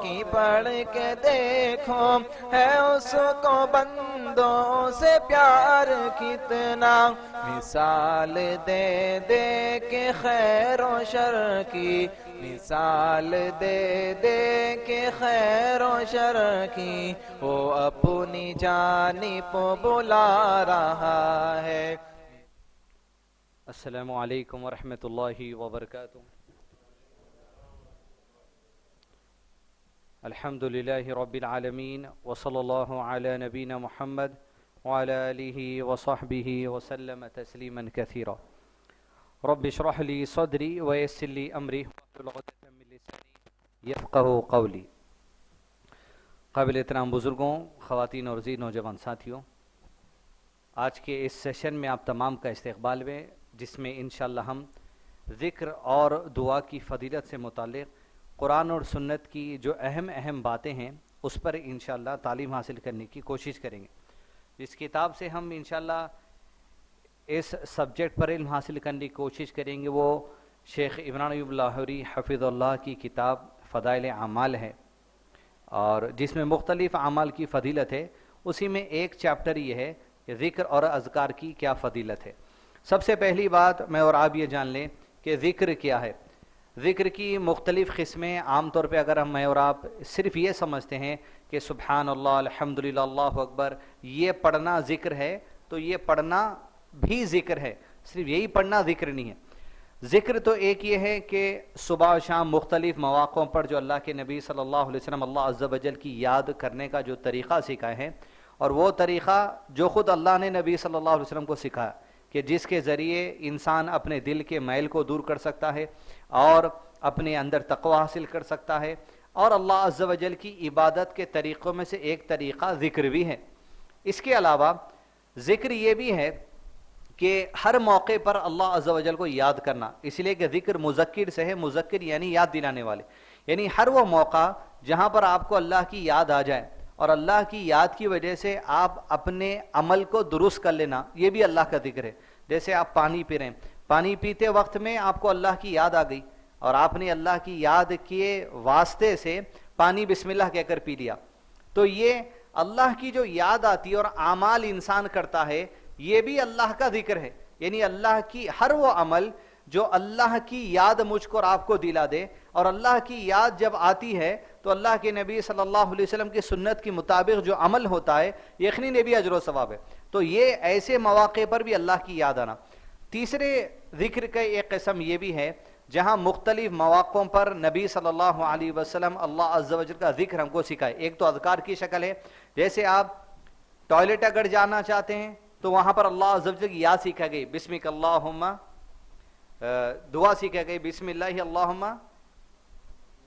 کی پڑھ کے دیکھو ہے اس کو بندوں سے پیار کتنا، مثال دے دے کے خیر و شر کی، مثال دے دے کے خیر و شر کی، وہ اپنی جانب بلا رہا ہے۔ السلام علیکم ورحمۃ اللہ وبرکاتہ۔ الحمد للہ رب العالمین وصلی اللہ علی نبینا محمد وعلی آلہ وصحبہ وسلم تسلیما کثیرا۔ رب اشرح لی صدری ویسر لی امری واحلل عقدۃ من لسانی یفقہوا قولی۔ قابل احترام بزرگوں، خواتین اور عزیز نوجوان ساتھیوں، آج کے اس سیشن میں آپ تمام کا استقبال ہے، جس میں انشاءاللہ ہم ذکر اور دعا کی فضیلت سے متعلق قرآن اور سنت کی جو اہم باتیں ہیں اس پر انشاءاللہ تعلیم حاصل کرنے کی کوشش کریں گے۔ جس کتاب سے ہم انشاءاللہ اس سبجیکٹ پر علم حاصل کرنے کی کوشش کریں گے وہ شیخ عمران ایوب لاہوری حفظ اللہ کی کتاب فضائل اعمال ہے، اور جس میں مختلف اعمال کی فضیلت ہے۔ اسی میں ایک چیپٹر یہ ہے کہ ذکر اور اذکار کی کیا فضیلت ہے۔ سب سے پہلی بات میں اور آپ یہ جان لیں کہ ذکر کیا ہے۔ ذکر کی مختلف قسمیں، عام طور پہ اگر میں اور آپ صرف یہ سمجھتے ہیں کہ سبحان اللہ، الحمدللہ، اللہ اکبر، یہ پڑھنا ذکر ہے، تو یہ پڑھنا بھی ذکر ہے، صرف یہی پڑھنا ذکر نہیں ہے۔ ذکر تو ایک یہ ہے کہ صبح و شام مختلف مواقعوں پر جو اللہ کے نبی صلی اللہ علیہ وسلم اللہ عز و جل کی یاد کرنے کا جو طریقہ سکھائے ہیں، اور وہ طریقہ جو خود اللہ نے نبی صلی اللہ علیہ وسلم کو سکھایا کہ جس کے ذریعے انسان اپنے دل کے میل کو دور کر سکتا ہے اور اپنے اندر تقوی حاصل کر سکتا ہے، اور اللہ عز و جل کی عبادت کے طریقوں میں سے ایک طریقہ ذکر بھی ہے۔ اس کے علاوہ ذکر یہ بھی ہے کہ ہر موقع پر اللہ عز و جل کو یاد کرنا، اس لیے کہ ذکر مذکر سے ہے، مذکر یعنی یاد دلانے والے، یعنی ہر وہ موقع جہاں پر آپ کو اللہ کی یاد آ جائے اور اللہ کی یاد کی وجہ سے آپ اپنے عمل کو درست کر لینا، یہ بھی اللہ کا ذکر ہے۔ جیسے آپ پانی پی رہے ہیں، پانی پیتے وقت میں آپ کو اللہ کی یاد آ گئی اور آپ نے اللہ کی یاد کے واسطے سے پانی بسم اللہ کہہ کر پی لیا، تو یہ اللہ کی جو یاد آتی ہے اور اعمال انسان کرتا ہے، یہ بھی اللہ کا ذکر ہے۔ یعنی اللہ کی ہر وہ عمل جو اللہ کی یاد مجھ کو اور آپ کو دلا دے، اور اللہ کی یاد جب آتی ہے تو اللہ کے نبی صلی اللہ علیہ وسلم کی سنت کے مطابق جو عمل ہوتا ہے یقیناً بھی اجر و ثواب ہے۔ تو یہ ایسے مواقع پر بھی اللہ کی یاد آنا۔ تیسرے ذکر کا ایک قسم یہ بھی ہے جہاں مختلف مواقعوں پر نبی صلی اللہ علیہ وسلم اللہ عز و جل کا ذکر ہم کو سکھائے۔ ایک تو اذکار کی شکل ہے، جیسے آپ ٹوائلٹ اگر جانا چاہتے ہیں تو وہاں پر اللہ عز و جل کی یاد سکھا گئی، بسمک اللہم، دعا سکھا گئی بسم اللہ اللہم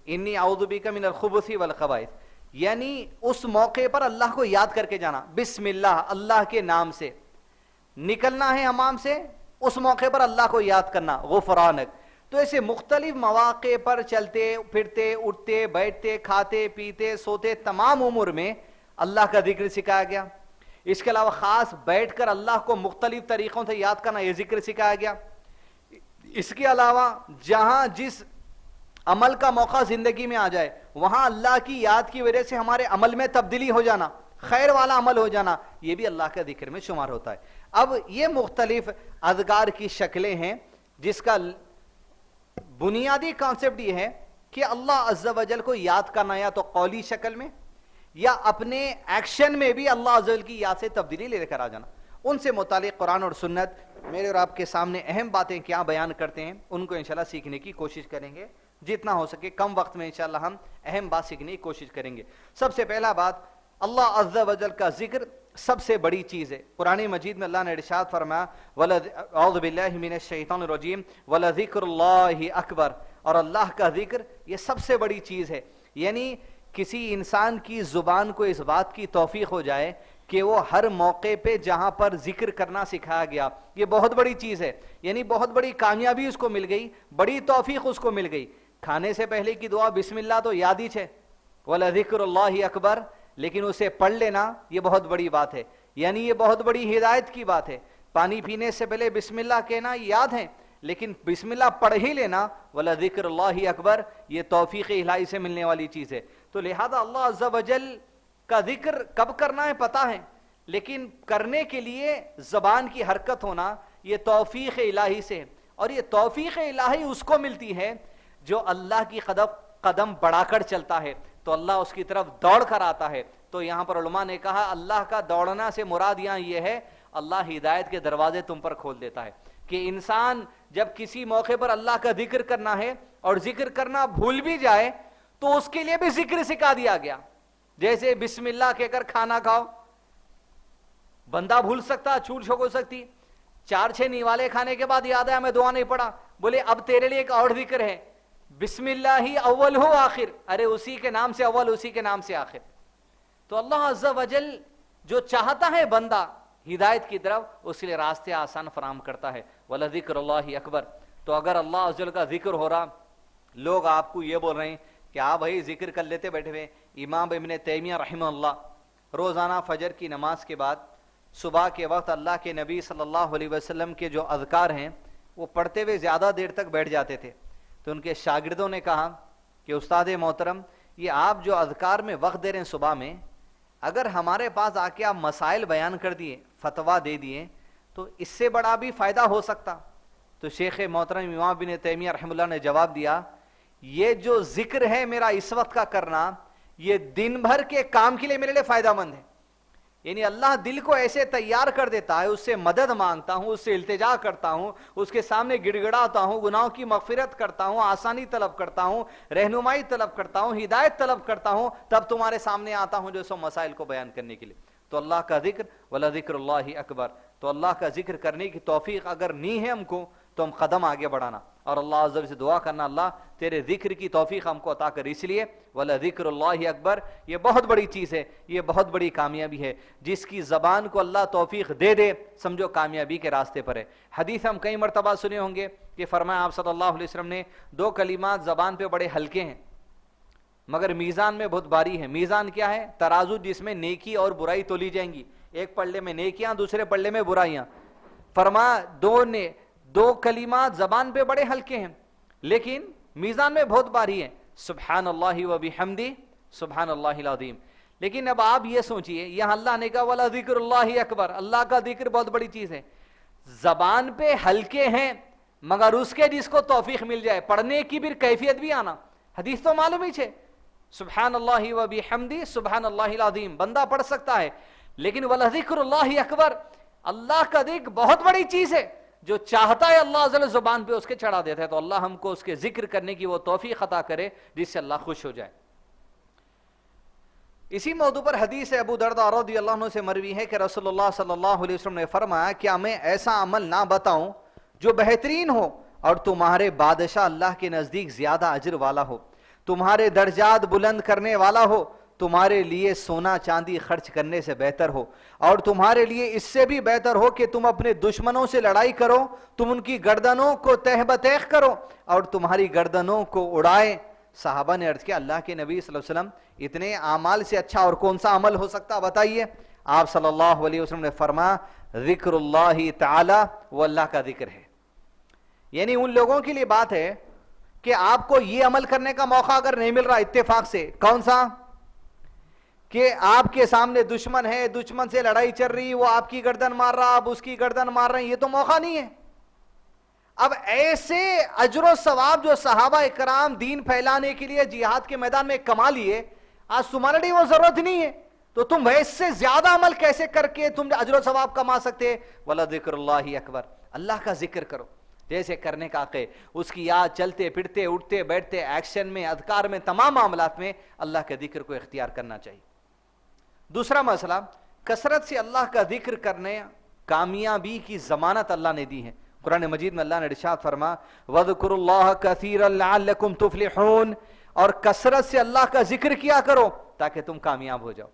انی اعوذ بک من الخبث والخبائث، یعنی اس موقع پر اللہ کو یاد کر کے جانا، بسم اللہ، اللہ کے نام سے نکلنا ہے حمام سے، اس موقع پر اللہ کو یاد کرنا، غفرانک۔ تو ایسے مختلف مواقع پر چلتے پھرتے اٹھتے بیٹھتے کھاتے پیتے سوتے تمام امور میں اللہ کا ذکر سکھایا گیا۔ اس کے علاوہ خاص بیٹھ کر اللہ کو مختلف طریقوں سے یاد کرنا، یہ ذکر سکھایا گیا۔ اس کے علاوہ جہاں جس عمل کا موقع زندگی میں آ جائے وہاں اللہ کی یاد کی وجہ سے ہمارے عمل میں تبدیلی ہو جانا، خیر والا عمل ہو جانا، یہ بھی اللہ کے ذکر میں شمار ہوتا ہے۔ اب یہ مختلف اذکار کی شکلیں ہیں جس کا بنیادی کانسیپٹ یہ ہے کہ اللہ عز و جل کو یاد کرنا، یا تو قولی شکل میں یا اپنے ایکشن میں بھی اللہ عز و جل کی یاد سے تبدیلی لے کر آ جانا۔ ان سے متعلق قرآن اور سنت میرے اور آپ کے سامنے اہم باتیں کیا بیان کرتے ہیں، ان کو انشاءاللہ سیکھنے کی کوشش کریں گے، جتنا ہو سکے کم وقت میں انشاءاللہ ہم اہم بات سیکھنے کی کوشش کریں گے۔ سب سے پہلا بات، اللہ عز و جل کا ذکر سب سے بڑی چیز ہے۔ قرآن مجید میں اللہ نے ارشاد فرمایا، اعوذ باللہ من الشیطان الرجیم وَلَذِكْرُ اللَّهِ اکبر، اور اللہ کا ذکر یہ سب سے بڑی چیز ہے۔ یعنی کسی انسان کی زبان کو اس بات کی توفیق ہو جائے کہ وہ ہر موقع پہ جہاں پر ذکر کرنا سکھایا گیا، یہ بہت بڑی چیز ہے، یعنی بہت بڑی کامیابی اس کو مل گئی، بڑی توفیق اس کو مل گئی۔ کھانے سے پہلے کی دعا بسم اللہ تو یاد ہی ہے، وَلَذِكْرُ اللَّهِ اکبر، لیکن اسے پڑھ لینا یہ بہت بڑی بات ہے، یعنی یہ بہت بڑی ہدایت کی بات ہے۔ پانی پینے سے پہلے بسم اللہ کہنا یاد ہے، لیکن بسم اللہ پڑھ ہی لینا، وَلَذِكْرُ اللَّهِ اکبر، یہ توفیق الہی سے ملنے والی چیز ہے۔ تو لہذا اللہ عز و جل کا ذکر کب کرنا ہے پتہ ہے، لیکن کرنے کے لیے زبان کی حرکت ہونا یہ توفیق الہی سے ہے، اور یہ توفیق الہی اس کو ملتی ہے جو اللہ کی قدم بڑھا کر چلتا ہے، تو اللہ اس کی طرف دوڑ کر آتا ہے۔ تو یہاں پر علماء نے کہا اللہ کا دوڑنا سے مراد یہاں یہ ہے اللہ ہدایت کے دروازے تم پر کھول دیتا ہے، کہ انسان جب کسی موقع پر اللہ کا ذکر کرنا ہے اور ذکر کرنا بھول بھی جائے تو اس کے لیے بھی ذکر سکھا دیا گیا، جیسے بسم اللہ کہہ کر کھانا کھاؤ، بندہ بھول سکتا، چھوٹ چھوٹ ہو سکتی، 4-6 نیوالے کھانے کے بعد یاد آیا میں دعا نہیں پڑھا، بولے اب تیرے لیے ایک اور ذکر ہے، بسم اللہ ہی اول ہو آخر، ارے اسی کے نام سے اول، اسی کے نام سے آخر۔ تو اللہ عز و جل جو چاہتا ہے بندہ ہدایت کی طرف، اس لیے راستے آسان فراہم کرتا ہے، وَلَذِكْرُ اللَّهِ اکبر۔ تو اگر اللہ عز و جل کا ذکر ہو رہا، لوگ آپ کو یہ بول رہے ہیں کہ آپ بھائی ذکر کر لیتے بیٹھے ہوئے، امام ابن تیمیہ رحمہ اللہ روزانہ فجر کی نماز کے بعد صبح کے وقت اللہ کے نبی صلی اللہ علیہ وسلم کے جو اذکار ہیں وہ پڑھتے ہوئے زیادہ دیر تک بیٹھ جاتے تھے۔ تو ان کے شاگردوں نے کہا کہ استاد محترم، یہ آپ جو اذکار میں وقت دے رہے ہیں صبح میں، اگر ہمارے پاس آ کے آپ مسائل بیان کر دیے، فتویٰ دے دیے، تو اس سے بڑا بھی فائدہ ہو سکتا۔ تو شیخ محترم امام ابن تیمیہ رحمہ اللہ نے جواب دیا، یہ جو ذکر ہے میرا اس وقت کا کرنا، یہ دن بھر کے کام کے لیے میرے لیے فائدہ مند ہے۔ یعنی اللہ دل کو ایسے تیار کر دیتا ہے، اس سے مدد مانگتا ہوں، اس سے التجا کرتا ہوں، اس کے سامنے گڑ گڑاتا ہوں، گناہوں کی مغفرت کرتا ہوں، آسانی طلب کرتا ہوں، رہنمائی طلب کرتا ہوں، ہدایت طلب کرتا ہوں، تب تمہارے سامنے آتا ہوں جو سو مسائل کو بیان کرنے کے لیے۔ تو اللہ کا ذکر، وَلَذِكْرُ اللَّهِ اکبر، تو اللہ کا ذکر کرنے کی توفیق اگر نہیں ہے ہم کو تو ہم قدم آگے بڑھانا اور اللہ عز و جل سے دعا کرنا، اللہ تیرے ذکر کی توفیق ہم کو عطا کر۔ اس لیے وَلَذِكْرُ اللَّهِ اکبر یہ بہت بڑی چیز ہے، یہ بہت بڑی کامیابی ہے، جس کی زبان کو اللہ توفیق دے دے سمجھو کامیابی کے راستے پر ہے۔ حدیث ہم کئی مرتبہ سنے ہوں گے کہ فرمایا آپ صلی اللہ علیہ وسلم نے 2 کلمات زبان پہ بڑے ہلکے ہیں مگر میزان میں بہت باری ہے۔ میزان کیا ہے؟ ترازو جس میں نیکی اور برائی تولی جائیں گی، ایک پلڑے میں نیکیاں، دوسرے پلڑے میں برائیاں۔ فرمایا 2 کلمات زبان پہ بڑے ہلکے ہیں لیکن میزان میں بہت باری ہے، سبحان اللہ و بحمدہ سبحان اللہ العظیم۔ لیکن اب آپ یہ سوچئے، یہاں اللہ نے کہا وَلَذِكْرُ اللَّهِ اکبر، اللہ کا ذکر بہت بڑی چیز ہے، زبان پہ ہلکے ہیں مگر اس کے جس کو توفیق مل جائے پڑھنے کی بھی کیفیت بھی آنا۔ حدیث تو معلوم ہی ہے، سبحان اللہ و بحمدہ سبحان اللہ العظیم بندہ پڑھ سکتا ہے، لیکن وَلَذِكْرُ اللَّهِ اکبر، اللہ کا ذکر بہت بڑی چیز ہے، جو چاہتا ہے اللہ عز و جل زبان پہ اس کے چڑھا دیتا ہے۔ تو اللہ ہم کو اس کے ذکر کرنے کی وہ توفیق عطا کرے جس سے اللہ خوش ہو جائے۔ اسی موضوع پر حدیث ابو درداء رضی اللہ عنہ سے مروی ہے کہ رسول اللہ صلی اللہ علیہ وسلم نے فرمایا کیا میں ایسا عمل نہ بتاؤں جو بہترین ہو اور تمہارے بادشاہ اللہ کے نزدیک زیادہ اجر والا ہو، تمہارے درجات بلند کرنے والا ہو، تمہارے لیے سونا چاندی خرچ کرنے سے بہتر ہو، اور تمہارے لیے اس سے بھی بہتر ہو کہ تم اپنے دشمنوں سے لڑائی کرو، تم ان کی گردنوں کو تہ بتیخ کرو اور تمہاری گردنوں کو اڑائے۔ صحابہ نے عرض کیا اللہ کے نبی صلی اللہ علیہ وسلم اتنے اعمال سے اچھا اور کون سا عمل ہو سکتا بتائیے؟ آپ صلی اللہ علیہ وسلم نے فرمایا ذکر اللہ تعالی، وہ اللہ کا ذکر ہے۔ یعنی ان لوگوں کے لیے بات ہے کہ آپ کو یہ عمل کرنے کا موقع اگر نہیں مل رہا اتفاق سے، کون سا؟ کہ آپ کے سامنے دشمن ہے، دشمن سے لڑائی چل رہی، وہ آپ کی گردن مار رہا، آپ اس کی گردن مار رہے ہیں، یہ تو موقع نہیں ہے۔ اب ایسے اجر و ثواب جو صحابہ اکرام دین پھیلانے کے لیے جہاد کے میدان میں کما لیے، آج تمہارے لیے وہ ضرورت نہیں ہے، تو تم اس سے زیادہ عمل کیسے کر کے تم اجر و ثواب کما سکتے؟ وَلَذِكْرُ اللَّهِ اکبر، اللہ کا ذکر کرو جیسے کرنے کا حق ہے، اس کی یاد چلتے پھرتے اٹھتے بیٹھتے ایکشن میں اذکار میں تمام معاملات میں اللہ کے ذکر کو اختیار کرنا چاہیے۔ دوسرا مسئلہ، کثرت سے اللہ کا ذکر کرنے کامیابی کی ضمانت اللہ نے دی ہے۔ قرآن مجید میں اللہ نے ارشاد فرما وَاذْكُرُوا اللَّهَ كَثِيرًا لَعَلَّكُمْ تُفْلِحُونَ، اور کثرت سے اللہ کا ذکر کیا کرو تاکہ تم کامیاب ہو جاؤ۔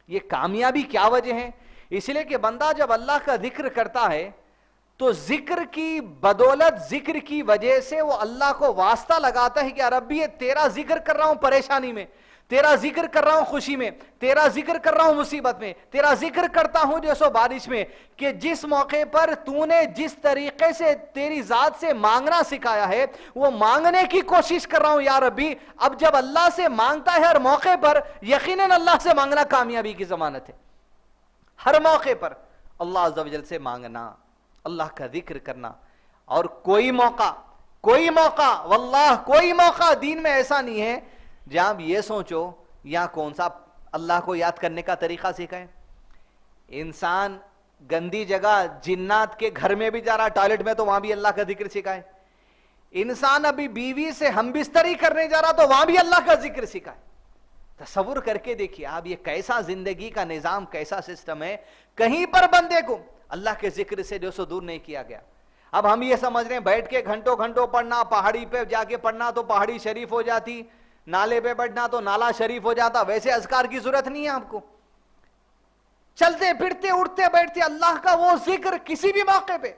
یہ کامیابی کیا وجہ ہے؟ اس لیے کہ بندہ جب اللہ کا ذکر کرتا ہے تو ذکر کی بدولت، ذکر کی وجہ سے وہ اللہ کو واسطہ لگاتا ہے کہ ربی یہ تیرا ذکر کر رہا ہوں پریشانی میں، تیرا ذکر کر رہا ہوں خوشی میں، تیرا ذکر کر رہا ہوں مصیبت میں، تیرا ذکر کرتا ہوں جو سو بارش میں، کہ جس موقع پر تو نے جس طریقے سے تیری ذات سے مانگنا سکھایا ہے وہ مانگنے کی کوشش کر رہا ہوں یا ربی۔ اب جب اللہ سے مانگتا ہے ہر موقع پر، یقیناً اللہ سے مانگنا کامیابی کی ضمانت ہے۔ ہر موقع پر اللہ عز و جل سے مانگنا، اللہ کا ذکر کرنا، اور کوئی موقع واللہ کوئی موقع دین میں ایسا نہیں ہے جہاں آپ یہ سوچو یا کون سا اللہ کو یاد کرنے کا طریقہ سیکھا ہے۔ انسان گندی جگہ جنات کے گھر میں بھی جا رہا، ٹوائلٹ میں، تو وہاں بھی اللہ کا ذکر سکھائے۔ انسان ابھی بیوی سے ہم بستری کرنے جا رہا تو وہاں بھی اللہ کا ذکر سکھائے۔ تصور کر کے دیکھیے آپ یہ کیسا زندگی کا نظام، کیسا سسٹم ہے، کہیں پر بندے کو اللہ کے ذکر سے جو سو دور نہیں کیا گیا۔ اب ہم یہ سمجھ رہے ہیں بیٹھ کے گھنٹوں گھنٹوں پڑھنا، پہاڑی پہ جا کے پڑھنا تو پہاڑی شریف ہو جاتی، نالے پہ بیٹھنا تو نالا شریف ہو جاتا۔ ویسے اذکار کی ضرورت نہیں ہے آپ کو، چلتے پھرتے اٹھتے بیٹھتے اللہ کا وہ ذکر کسی بھی موقع پہ۔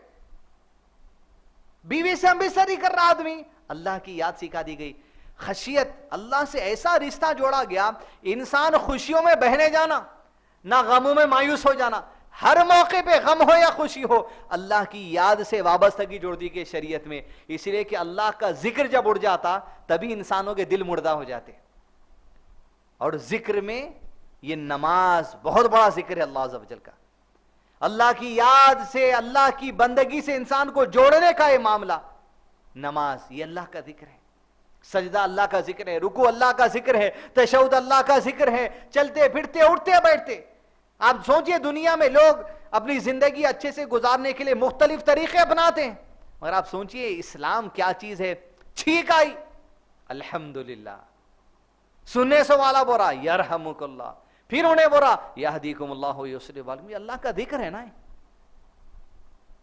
بیوی سے ہم بستری کر رہا آدمی، اللہ کی یاد سکھا دی گئی۔ خشیت، اللہ سے ایسا رشتہ جوڑا گیا، انسان خوشیوں میں بہنے جانا، نہ غموں میں مایوس ہو جانا، ہر موقع پہ غم ہو یا خوشی ہو اللہ کی یاد سے وابستگی جوڑ دی گئی شریعت میں، اس لیے کہ اللہ کا ذکر جب اڑ جاتا تبھی انسانوں کے دل مردہ ہو جاتے۔ اور ذکر میں یہ نماز بہت بڑا ذکر ہے اللہ عز و جل کا، اللہ کی یاد سے، اللہ کی بندگی سے انسان کو جوڑنے کا یہ معاملہ۔ نماز یہ اللہ کا ذکر ہے، سجدہ اللہ کا ذکر ہے، رکوع اللہ کا ذکر ہے، تشہد اللہ کا ذکر ہے، چلتے پھرتے اٹھتے بیٹھتے۔ آپ سوچئے دنیا میں لوگ اپنی زندگی اچھے سے گزارنے کے لیے مختلف طریقے اپناتے ہیں، مگر آپ سوچئے اسلام کیا چیز ہے؟ چھینک آئی الحمدللہ، سننے سے والا بورا یرحمک اللہ، پھر انہیں بورا یہدیکم اللہ ویصلح بالکم۔ یہ اللہ کا ذکر ہے نا،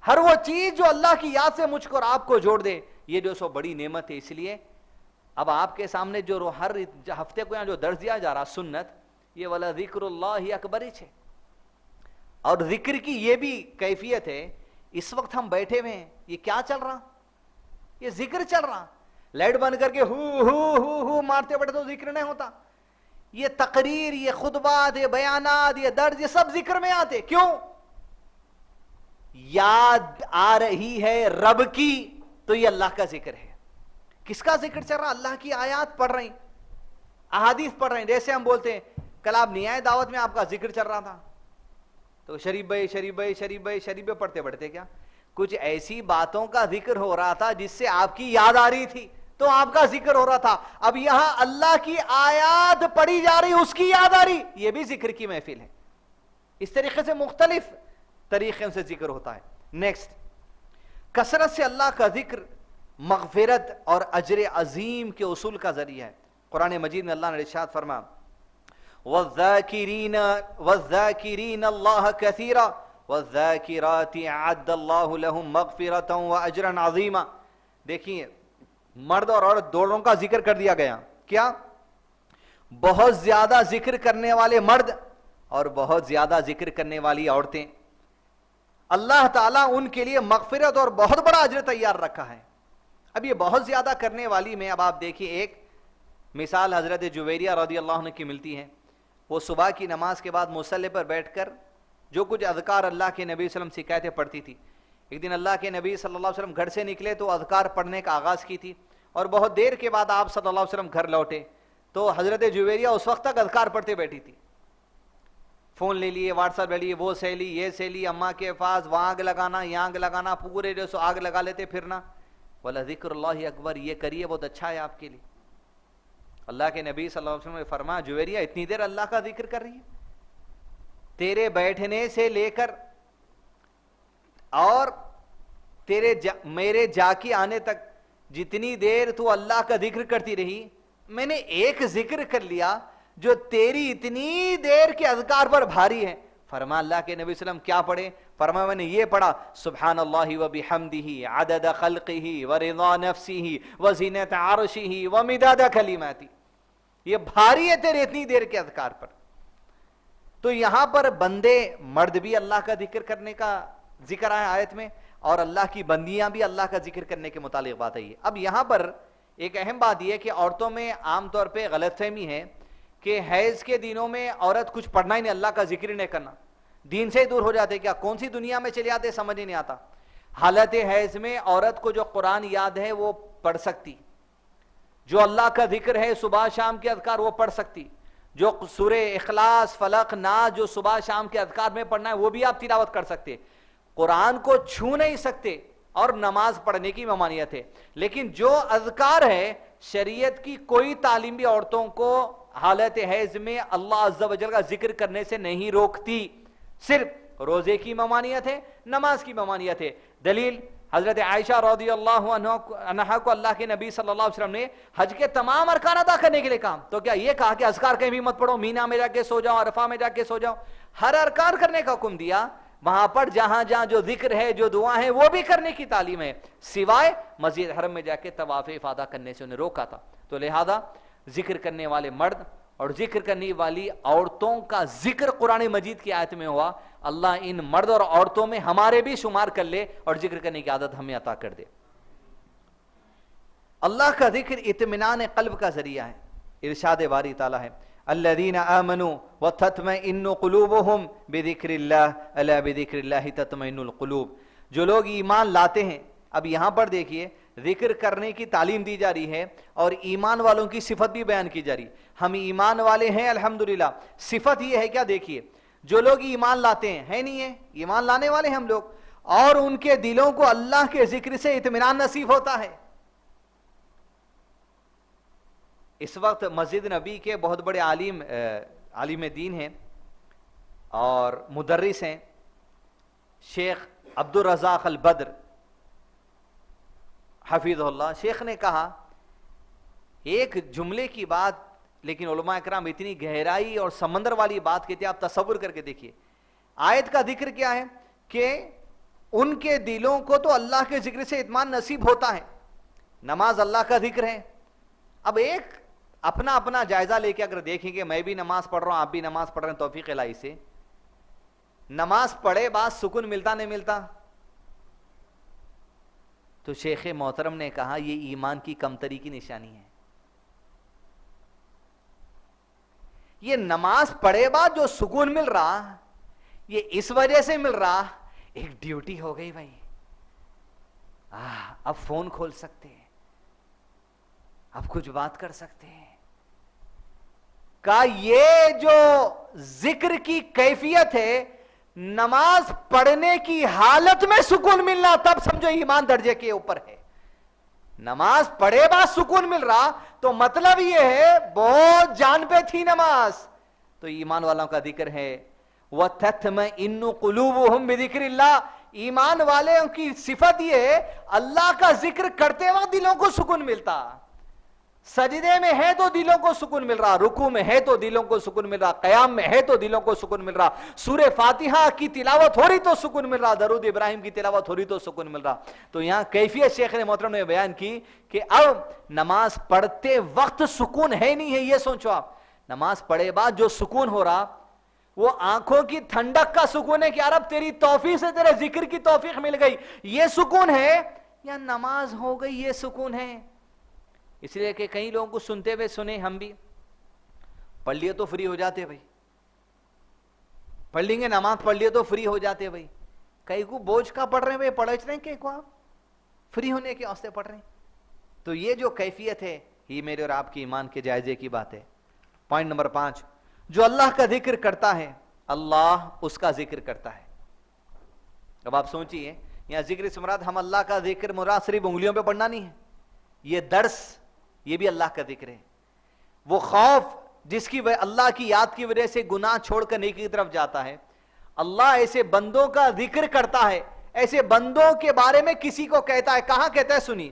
ہر وہ چیز جو اللہ کی یاد سے مجھ کو اور آپ کو جوڑ دے، یہ جو سو بڑی نعمت ہے۔ اس لیے اب آپ کے سامنے جو ہر ہفتے کو یہاں جو درس دیا جا رہا سنت، یہ والا ذکر اللہ اکبر ہے، اور ذکر کی یہ بھی کیفیت ہے۔ اس وقت ہم بیٹھے ہوئے ہیں، یہ کیا چل رہا؟ یہ ذکر چل رہا۔ لائٹ بند کر کے ہو مارتے بیٹھے تو ذکر نہیں ہوتا۔ یہ تقریر، یہ خطبات، یہ بیانات، یہ درس، یہ سب ذکر میں آتے۔ کیوں؟ یاد آ رہی ہے رب کی تو یہ اللہ کا ذکر ہے۔ کس کا ذکر چل رہا؟ اللہ کی آیات پڑھ رہے ہیں، احادیث پڑھ رہے ہیں۔ جیسے ہم بولتے ہیں کل آپ نہیں آئے دعوت میں، آپ کا ذکر چل رہا تھا تو شریف بھائی شریف بھائی شریف بھائی شریف بھائی پڑھتے پڑھتے کیا کچھ ایسی باتوں کا ذکر ہو رہا تھا جس سے آپ کی یاد آ رہی تھی تو آپ کا ذکر ہو رہا تھا۔ اب یہاں اللہ کی آیات پڑھی جا رہی، اس کی یاد آ رہی، یہ بھی ذکر کی محفل ہے۔ اس طریقے سے مختلف طریقے سے ذکر ہوتا ہے۔ نیکسٹ، کثرت سے اللہ کا ذکر مغفرت اور اجر عظیم کے اصول کا ذریعہ ہے۔ قرآن مجید میں اللہ نے ارشاد فرمایا والذاکرین اللہ کثیرا والذاکرات اعد اللہ لہم مغفرتا واجرا عظیما۔ دیکھیے مرد اور عورت دونوں کا ذکر کر دیا گیا۔ کیا؟ بہت زیادہ ذکر کرنے والے مرد اور بہت زیادہ ذکر کرنے والی عورتیں، اللہ تعالیٰ ان کے لیے مغفرت اور بہت بڑا اجر تیار رکھا ہے۔ اب یہ بہت زیادہ کرنے والی میں اب آپ دیکھیے ایک مثال حضرت جویریہ رضی اللہ عنہ کی ملتی ہے۔ وہ صبح کی نماز کے بعد مصلی پر بیٹھ کر جو کچھ اذکار اللہ کے نبی صلی اللہ علیہ وسلم سکھائے تھے پڑھتی تھی۔ ایک دن اللہ کے نبی صلی اللہ علیہ وسلم گھر سے نکلے تو اذکار پڑھنے کا آغاز کی تھی، اور بہت دیر کے بعد آپ صلی اللہ علیہ وسلم گھر لوٹے تو حضرت جویریہ اس وقت تک اذکار پڑھتے بیٹھی تھی۔ فون لے لیے، واٹس ایپ لے لیے، وہ سہیلی یہ سہیلی، اماں کے پاس وہاں آگ لگانا یہاں آگ لگانا، پورے جو سو آگ لگا لیتے پھرنا۔ والا ذکر اللہ اکبر، یہ کریے بہت اچھا ہے آپ کے لیے۔ اللہ کے نبی صلی اللہ علیہ وسلم نے فرمایا جویریہ اتنی دیر اللہ کا ذکر کر رہی ہے؟ تیرے بیٹھنے سے لے کر اور میرے جا کے آنے تک جتنی دیر تو اللہ کا ذکر کرتی رہی، میں نے ایک ذکر کر لیا جو تیری اتنی دیر کے اذکار پر بھاری ہے۔ فرما اللہ کے نبی صلی اللہ علیہ وسلم کیا پڑھے؟ فرما میں نے یہ پڑھا سبحان اللہ وبحمدہ عدد خلقہ ورضا نفسہ وزینت عرشہ ومداد کلماتہ۔ یہ بھاری ہے تیرے اتنی دیر کے اذکار پر۔ تو یہاں پر بندے مرد بھی اللہ کا ذکر کرنے کا ذکر آیا آیت میں، اور اللہ کی بندیاں بھی اللہ کا ذکر کرنے کے متعلق بات ہے۔ اب یہاں پر ایک اہم بات یہ ہے کہ عورتوں میں عام طور پہ غلط فہمی ہے کہ حیض کے دنوں میں عورت کچھ پڑھنا ہی نہیں, اللہ کا ذکر نہیں کرنا, دین سے ہی دور ہو جاتے, کیا کون سی دنیا میں چلے آتے سمجھ ہی نہیں آتا. حالت حیض میں عورت کو جو قرآن یاد ہے وہ پڑھ سکتی, جو اللہ کا ذکر ہے صبح شام کے اذکار وہ پڑھ سکتی, جو سورہ اخلاص فلق ناس جو صبح شام کے اذکار میں پڑھنا ہے وہ بھی آپ تلاوت کر سکتے. قرآن کو چھو نہیں سکتے اور نماز پڑھنے کی ممانعت ہے. لیکن جو اذکار ہے شریعت کی کوئی تعلیم بھی عورتوں کو حالت حیض میں اللہ عز و جل کا ذکر کرنے سے نہیں روکتی, صرف روزے کی ممانعت ہے, نماز کی ممانعت ہے. دلیل حضرت عائشہ رضی اللہ عنہا کو اللہ کے نبی صلی اللہ علیہ وسلم نے حج کے تمام ارکان ادا کرنے کے لیے کہا, تو کیا یہ کہا کہ اذکار کہیں بھی مت پڑھو, مینا میں جا کے سو جاؤ, عرفہ میں جا کے سو جاؤ؟ ہر ارکان کرنے کا حکم دیا. وہاں پر جہاں جہاں جو ذکر ہے جو دعا ہے وہ بھی کرنے کی تعلیم ہے, سوائے مسجد حرم میں جا کے طواف افاضہ کرنے سے انہیں روکا تھا. تو لہذا ذکر کرنے والے مرد اور ذکر کرنے والی عورتوں کا ذکر قرآن مجید کی آیت میں ہوا. اللہ ان مرد اور عورتوں میں ہمارے بھی شمار کر لے اور ذکر کرنے کی عادت ہمیں عطا کر دے. اللہ کا ذکر اطمینان قلب کا ذریعہ ہے. ارشاد باری تعالیٰ ہے الذین آمنوا وتطمئن قلوبهم بذکر اللہ الا بذکر اللہ تطمئن القلوب. جو لوگ ایمان لاتے ہیں, اب یہاں پر دیکھیے ذکر کرنے کی تعلیم دی جا رہی ہے اور ایمان والوں کی صفت بھی بیان کی جا رہی. ہم ایمان والے ہیں الحمدللہ, صفت یہ ہے کیا, دیکھیے جو لوگ ایمان لاتے ہیں, ہے نہیں ہے ایمان لانے والے ہم لوگ, اور ان کے دلوں کو اللہ کے ذکر سے اطمینان نصیب ہوتا ہے. اس وقت مسجد نبی کے بہت بڑے عالم دین ہیں اور مدرس ہیں, شیخ عبد الرزاق البدر حفیظ اللہ. شیخ نے کہا ایک جملے کی بات, لیکن علماء اکرام اتنی گہرائی اور سمندر والی بات کہتے ہیں, آپ تصور کر کے دیکھیے. آیت کا ذکر کیا ہے کہ ان کے دلوں کو تو اللہ کے ذکر سے اطمینان نصیب ہوتا ہے. نماز اللہ کا ذکر ہے. اب ایک اپنا اپنا جائزہ لے کے اگر دیکھیں کہ میں بھی نماز پڑھ رہا ہوں, آپ بھی نماز پڑھ رہے ہیں توفیق الہی سے, نماز پڑھے بعد سکون ملتا نہیں ملتا؟ تو شیخ محترم نے کہا یہ ایمان کی کمتری کی نشانی ہے. یہ نماز پڑھے بعد جو سکون مل رہا یہ اس وجہ سے مل رہا, ایک ڈیوٹی ہو گئی بھائی, اب فون کھول سکتے ہیں, اب کچھ بات کر سکتے ہیں. کہ یہ جو ذکر کی کیفیت ہے نماز پڑھنے کی حالت میں سکون ملنا, تب سمجھو ایمان درجے کے اوپر ہے. نماز پڑھے بعد سکون مل رہا تو مطلب یہ ہے بہت جان پہ تھی نماز. تو ایمان والوں کا ذکر ہے وَتَطْمَئِنُّ قُلُوبُهُمْ بِذِكْرِ اللَّهِ. ایمان والوں کی صفت یہ ہے اللہ کا ذکر کرتے وقت دلوں کو سکون ملتا. سجدے میں ہے تو دلوں کو سکون مل رہا, رکوع میں ہے تو دلوں کو سکون مل رہا, قیام میں ہے تو دلوں کو سکون مل رہا, سورہ فاتحہ کی تلاوت ہو رہی تو سکون مل رہا, درود ابراہیم کی تلاوت ہو رہی تو سکون مل رہا. تو یہاں کیفیت شیخ محترم نے بیان کی کہ اب نماز پڑھتے وقت سکون ہے نہیں ہے, یہ سوچو آپ. نماز پڑھے بعد جو سکون ہو رہا وہ آنکھوں کی ٹھنڈک کا سکون ہے کہ یار اب تیری توفیق سے تیرے ذکر کی توفیق مل گئی, یہ سکون ہے, یا نماز ہو گئی یہ سکون ہے. اس لیے کہ کئی لوگوں کو سنتے ہوئے سنے, ہم بھی پڑھ لیے تو فری ہو جاتے بھائی, پڑھ لیں گے نماز پڑھ لیے تو فری ہو جاتے بھائی. کئی کو بوجھ کا پڑھ رہے ہیں بھائی, پڑھ رہے ہیں کہ کو آپ فری ہونے کے واسطے پڑھ رہے ہیں. تو یہ جو کیفیت ہے یہ میرے اور آپ کی ایمان کے جائزے کی بات ہے. پوائنٹ نمبر 5, جو اللہ کا ذکر کرتا ہے اللہ اس کا ذکر کرتا ہے. اب آپ سوچئے یہاں ذکر سے مراد ہم اللہ کا ذکر مراد صرف انگلیوں پہ پڑھنا نہیں ہے, یہ درس یہ بھی اللہ کا ذکر ہے. وہ خوف جس کی اللہ کی یاد کی وجہ سے گناہ چھوڑ کر نیکی کی طرف جاتا ہے, اللہ ایسے بندوں کا ذکر کرتا ہے, ایسے بندوں کے بارے میں کسی کو کہتا ہے. کہاں کہتا ہے سنی,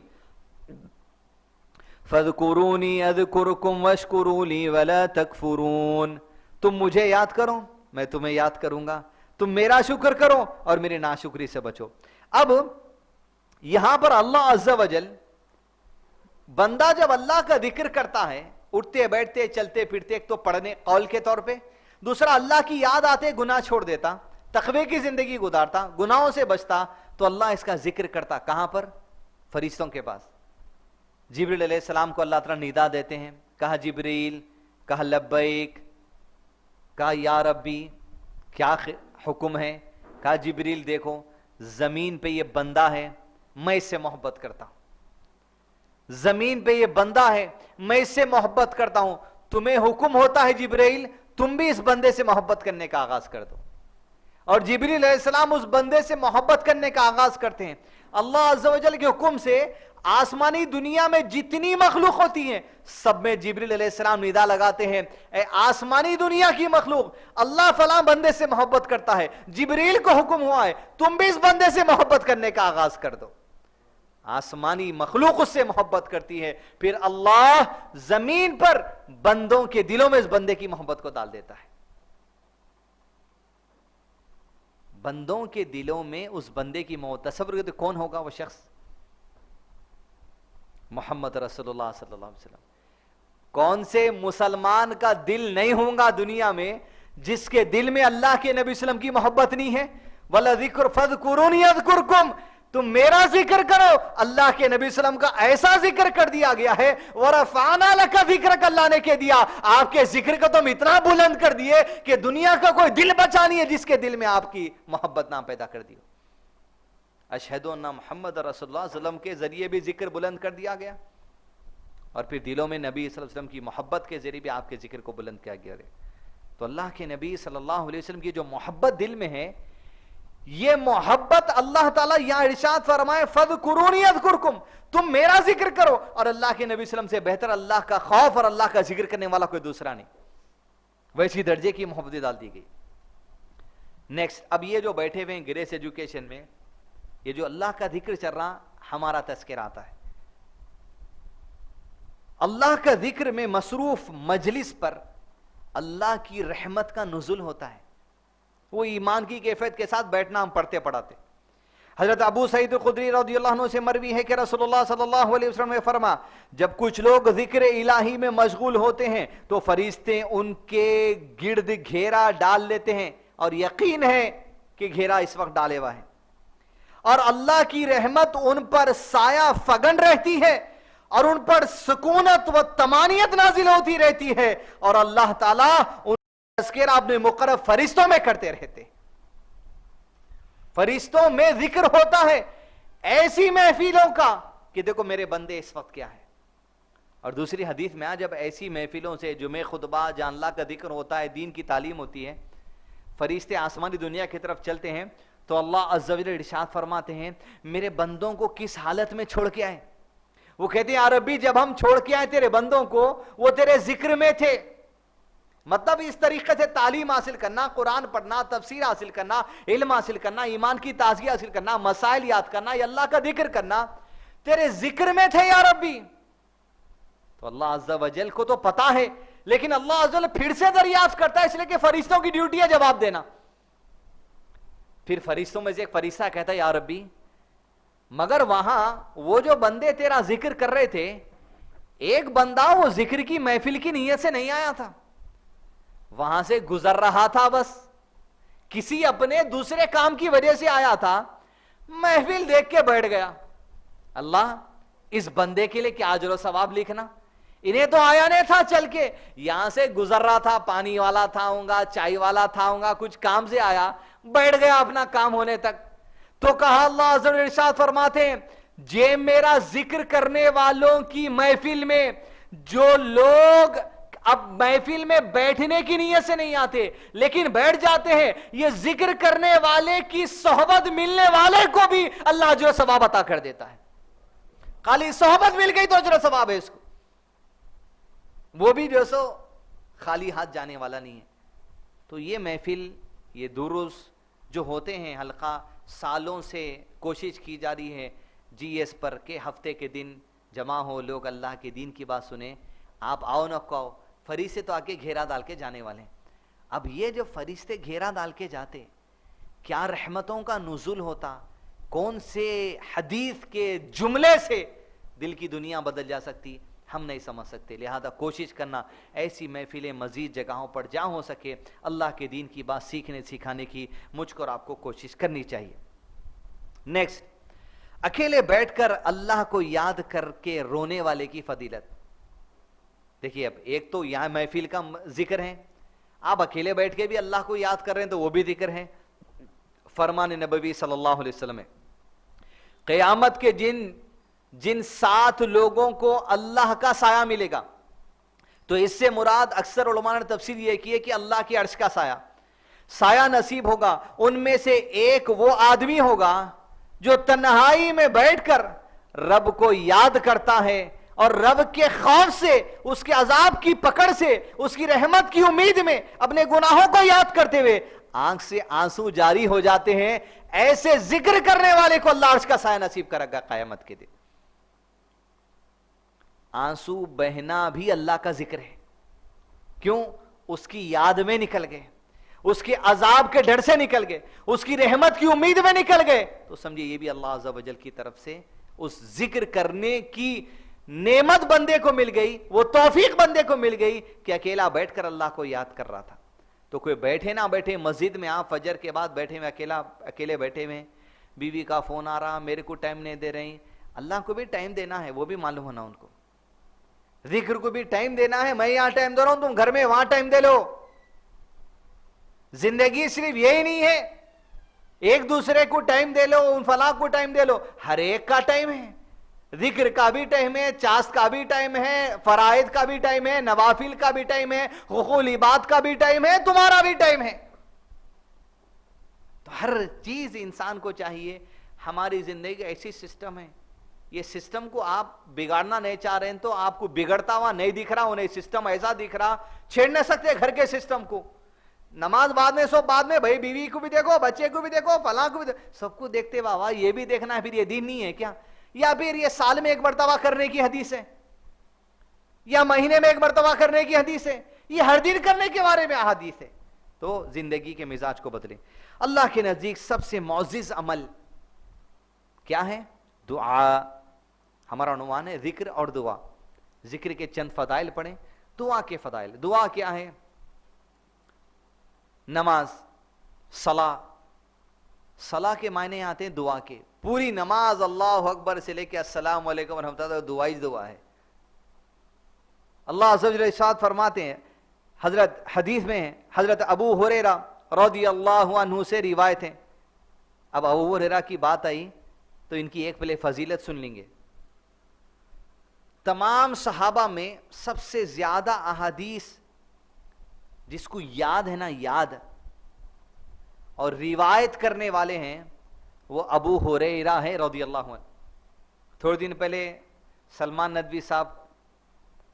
فَاذْكُرُونِي أَذْكُرْكُمْ وَاشْكُرُوا لِي وَلَا تَكْفُرُونَ. تم مجھے یاد کرو میں تمہیں یاد کروں گا, تم میرا شکر کرو اور میرے ناشکری سے بچو. اب یہاں پر اللہ عز و جل بندہ جب اللہ کا ذکر کرتا ہے اٹھتے بیٹھتے چلتے پھرتے, ایک تو پڑھنے قول کے طور پہ, دوسرا اللہ کی یاد آتے گناہ چھوڑ دیتا, تقوی کی زندگی گزارتا, گناہوں سے بچتا, تو اللہ اس کا ذکر کرتا. کہاں پر؟ فرشتوں کے پاس. جبریل علیہ السلام کو اللہ تعالیٰ ندا دیتے ہیں, کہا جبریل کہا لبیک، کہا یا ربی کیا حکم ہے؟ کہا جبریل دیکھو زمین پہ یہ بندہ ہے، میں اس سے محبت کرتا ہوں، زمین پہ یہ بندہ ہے میں اس سے محبت کرتا ہوں، تمہیں حکم ہوتا ہے جبریل تم بھی اس بندے سے محبت کرنے کا آغاز کر دو۔ اور جبریل علیہ السلام اس بندے سے محبت کرنے کا آغاز کرتے ہیں۔ اللہ عز و جل کے حکم سے آسمانی دنیا میں جتنی مخلوق ہوتی ہیں سب میں جبریل علیہ السلام ندا لگاتے ہیں، اے آسمانی دنیا کی مخلوق، اللہ فلاں بندے سے محبت کرتا ہے، جبریل کو حکم ہوا ہے تم بھی اس بندے سے محبت کرنے کا آغاز کر دو۔ آسمانی مخلوق اس سے محبت کرتی ہے، پھر اللہ زمین پر بندوں کے دلوں میں اس بندے کی محبت کو ڈال دیتا ہے، بندوں کے دلوں میں اس بندے کی محبت۔ تصور کرتے کون ہوگا وہ شخص؟ محمد رسول اللہ صلی اللہ علیہ وسلم۔ کون سے مسلمان کا دل نہیں ہوگا دنیا میں جس کے دل میں اللہ کے نبی صلی اللہ علیہ وسلم کی محبت نہیں ہے؟ وَلَذِكْرُ فَاذْكُرُونِي أَذْكُرْكُمْ، تم میرا ذکر کرو، اللہ کے نبی صلی اللہ علیہ وسلم کا ایسا ذکر کر دیا گیا ہے، وَرَفَعْنَا لَكَ ذِكْرَكَ، اللہ نے کہہ دیا آپ کے ذکر کو تم اتنا بلند کر دیے کہ دنیا کا کوئی دل بچا نہیں ہے جس کے دل میں آپ کی محبت نہ پیدا کر دی۔ اشہدو ان محمد رسول اللہ صلی اللہ علیہ وسلم کے ذریعے بھی ذکر بلند کر دیا گیا، اور پھر دلوں میں نبی صلی اللہ علیہ وسلم کی محبت کے ذریعے بھی آپ کے ذکر کو بلند کیا گیا۔ تو اللہ کے نبی صلی اللہ علیہ وسلم کی جو محبت دل میں ہے، یہ محبت اللہ تعالیٰ یہاں ارشاد فرمائے فَاذْكُرُونِي أَذْكُرْكُمْ، تم میرا ذکر کرو، اور اللہ کے نبی صلی اللہ علیہ وسلم سے بہتر اللہ کا خوف اور اللہ کا ذکر کرنے والا کوئی دوسرا نہیں، ویسی درجے کی محبت ڈال دی گئی۔ نیکسٹ، اب یہ جو بیٹھے ہوئے ہیں گریس ایجوکیشن میں، یہ جو اللہ کا ذکر چل رہا ہمارا تذکر آتا ہے، اللہ کا ذکر میں مصروف مجلس پر اللہ کی رحمت کا نزول ہوتا ہے، وہ ایمان کی کیفیت کے ساتھ بیٹھنا ہم پڑھتے پڑھاتے۔ حضرت ابو سعید خدری رضی اللہ عنہ سے مروی ہے کہ رسول اللہ صلی اللہ علیہ وسلم نے فرمایا جب کچھ لوگ ذکر الہی میں مشغول ہوتے ہیں تو فرشتے ان کے گرد گھیرا ڈال لیتے ہیں، اور یقین ہے کہ گھیرا اس وقت ڈالے ہوا ہے، اور اللہ کی رحمت ان پر سایہ فگن رہتی ہے، اور ان پر سکونت و طمانینت نازل ہوتی رہتی ہے، اور اللہ تعالیٰ ان تذکرہ اپنے مقرب فرشتوں میں کرتے رہتے، فرشتوں میں ذکر ہوتا ہے ایسی محفلوں کا کہ دیکھو میرے بندے اس وقت کیا ہے۔ اور دوسری حدیث میں جب ایسی محفلوں سے جمعہ خطبہ جہاں اللہ کا ذکر ہوتا ہے، دین کی تعلیم ہوتی ہے، فرشتے آسمانی دنیا کی طرف چلتے ہیں تو اللہ عز و جل ارشاد فرماتے ہیں میرے بندوں کو کس حالت میں چھوڑ کے آئے؟ وہ کہتے ہیں یا ربی جب ہم چھوڑ کے آئے تیرے بندوں کو وہ تیرے ذکر میں تھے۔ مطلب اس طریقے سے تعلیم حاصل کرنا، قرآن پڑھنا، تفسیر حاصل کرنا، علم حاصل کرنا، ایمان کی تازگی حاصل کرنا، مسائل یاد کرنا، یا اللہ کا ذکر کرنا، تیرے ذکر میں تھے یا ربی۔ تو اللہ عز و جل کو تو پتا ہے، لیکن اللہ عز و جل پھر سے دریافت کرتا ہے، اس لیے کہ فرشتوں کی ڈیوٹی ہے جواب دینا۔ پھر فرشتوں میں سے ایک فرشتہ کہتا ہے یا ربی مگر وہاں وہ جو بندے تیرا ذکر کر رہے تھے، ایک بندہ وہ ذکر کی محفل کی نیت سے نہیں آیا تھا، وہاں سے گزر رہا تھا، بس کسی اپنے دوسرے کام کی وجہ سے آیا تھا، محفل دیکھ کے بیٹھ گیا۔ اللہ اس بندے کے لیے کیا اجر و ثواب لکھنا، انہیں تو آیا نہیں تھا، چل کے یہاں سے گزر رہا تھا، پانی والا تھا ہوں گا، چائے والا تھا ہوں گا، کچھ کام سے آیا، بیٹھ گیا اپنا کام ہونے تک۔ تو کہا اللہ عز و جل ارشاد فرماتے ہیں یہ میرا ذکر کرنے والوں کی محفل میں جو لوگ اب محفل میں بیٹھنے کی نیت سے نہیں آتے لیکن بیٹھ جاتے ہیں، یہ ذکر کرنے والے کی صحبت ملنے والے کو بھی اللہ اجر و ثواب عطا کر دیتا ہے۔ خالی صحبت مل گئی تو اجر و ثواب ہے اس کو، وہ بھی جو سو خالی ہاتھ جانے والا نہیں ہے۔ تو یہ محفل، یہ دروس جو ہوتے ہیں حلقہ، سالوں سے کوشش کی جا رہی ہے جی ایس پر کہ ہفتے کے دن جمع ہو، لوگ اللہ کے دین کی بات سنیں، آپ آؤ نہ کہو، فرشتے تو آ کے گھیرا ڈال کے جانے والے ہیں۔ اب یہ جو فرشتے گھیرا ڈال کے جاتے، کیا رحمتوں کا نزول ہوتا، کون سے حدیث کے جملے سے دل کی دنیا بدل جا سکتی، ہم نہیں سمجھ سکتے۔ لہذا کوشش کرنا ایسی محفلیں مزید جگہوں پر جہاں ہو سکے اللہ کے دین کی بات سیکھنے سکھانے کی مجھ کو اور آپ کو کوشش کرنی چاہیے۔ نیکسٹ، اکیلے بیٹھ کر اللہ کو یاد کر کے رونے والے کی فضیلت۔ دیکھیے اب ایک تو یہاں محفل کا ذکر ہے، آپ اکیلے بیٹھ کے بھی اللہ کو یاد کر رہے ہیں تو وہ بھی ذکر ہے۔ فرمان نبوی صلی اللہ علیہ وسلم ہے قیامت کے جن 7 لوگوں کو اللہ کا سایہ ملے گا، تو اس سے مراد اکثر علماء نے تفسیر یہ کی ہے کہ اللہ کی عرش کا سایہ نصیب ہوگا۔ ان میں سے ایک وہ آدمی ہوگا جو تنہائی میں بیٹھ کر رب کو یاد کرتا ہے اور رب کے خوف سے، اس کے عذاب کی پکڑ سے، اس کی رحمت کی امید میں اپنے گناہوں کو یاد کرتے ہوئے آنکھ سے آنسو جاری ہو جاتے ہیں۔ ایسے ذکر کرنے والے کو اللہ عرش کا سایہ نصیب کرے گا قیامت کے دن۔ آنسو بہنا بھی اللہ کا ذکر ہے، کیوں؟ اس کی یاد میں نکل گئے، اس کے عذاب کے ڈر سے نکل گئے، اس کی رحمت کی امید میں نکل گئے، تو سمجھے یہ بھی اللہ عز و جل کی طرف سے اس ذکر کرنے کی نعمت بندے کو مل گئی، وہ توفیق بندے کو مل گئی کہ اکیلا بیٹھ کر اللہ کو یاد کر رہا تھا۔ تو کوئی بیٹھے نہ بیٹھے مسجد میں، آپ فجر کے بعد بیٹھے ہوئے اکیلے بیٹھے ہوئے، بیوی کا فون آ رہا، میرے کو ٹائم نہیں دے رہی، اللہ کو بھی ٹائم دینا ہے، وہ بھی معلوم ہونا ان کو، ذکر کو بھی ٹائم دینا ہے، میں یہاں ٹائم دے رہا ہوں، تم گھر میں وہاں ٹائم دے لو۔ زندگی صرف یہی نہیں ہے ایک دوسرے کو ٹائم دے لو، ان فلاں کو ٹائم دے لو، ہر ایک کا ٹائم ہے، ذکر کا بھی ٹائم ہے، چاست کا بھی ٹائم ہے، فرائض کا بھی ٹائم ہے، نوافل کا بھی ٹائم ہے، حقوق العباد کا بھی ٹائم ہے، تمہارا بھی ٹائم ہے۔ تو ہر چیز انسان کو چاہیے، ہماری زندگی کا ایسی سسٹم ہے، یہ سسٹم کو آپ بگاڑنا نہیں چاہ رہے ہیں تو آپ کو بگڑتا ہوا نہیں دکھ رہا، انہیں سسٹم ایسا دکھ رہا، چھیڑ نہیں سکتے گھر کے سسٹم کو۔ نماز بعد میں، سب بعد میں، بھائی بیوی کو بھی دیکھو، بچے کو بھی دیکھو، فلاں کو بھی دیکھو، سب کو دیکھتے بابا یہ بھی دیکھنا ہے، پھر یہ دین نہیں ہے کیا؟ یا پھر یہ سال میں ایک مرتبہ کرنے کی حدیث ہے، یا مہینے میں ایک مرتبہ کرنے کی حدیث ہے، یہ ہر دن کرنے کے بارے میں احادیث ہے۔ تو زندگی کے مزاج کو بدلیں۔ اللہ کے نزدیک سب سے معزز عمل کیا ہے؟ دعا۔ ہمارا عنوان ہے ذکر اور دعا۔ ذکر کے چند فضائل پڑھیں، دعا کے فضائل۔ دعا کیا ہے؟ نماز، صلاح۔ صلاح کے معنی آتے ہیں دعا کے، پوری نماز اللہ اکبر سے لے کے السلام علیکم ورحمۃ اللہ، دعا ہی دعا ہے۔ اللہ عز و جل ارشاد فرماتے ہیں، حضرت حدیث میں ہے، حضرت ابو ہریرہ رضی اللہ عنہ سے روایت ہے۔ اب ابو ہریرہ کی بات آئی تو ان کی ایک پہلے فضیلت سن لیں گے۔ تمام صحابہ میں سب سے زیادہ احادیث جس کو یاد ہے نا، یاد اور روایت کرنے والے ہیں، وہ ابو ہریرہ ہے رضی اللہ عنہ۔ تھوڑے دن پہلے سلمان ندوی صاحب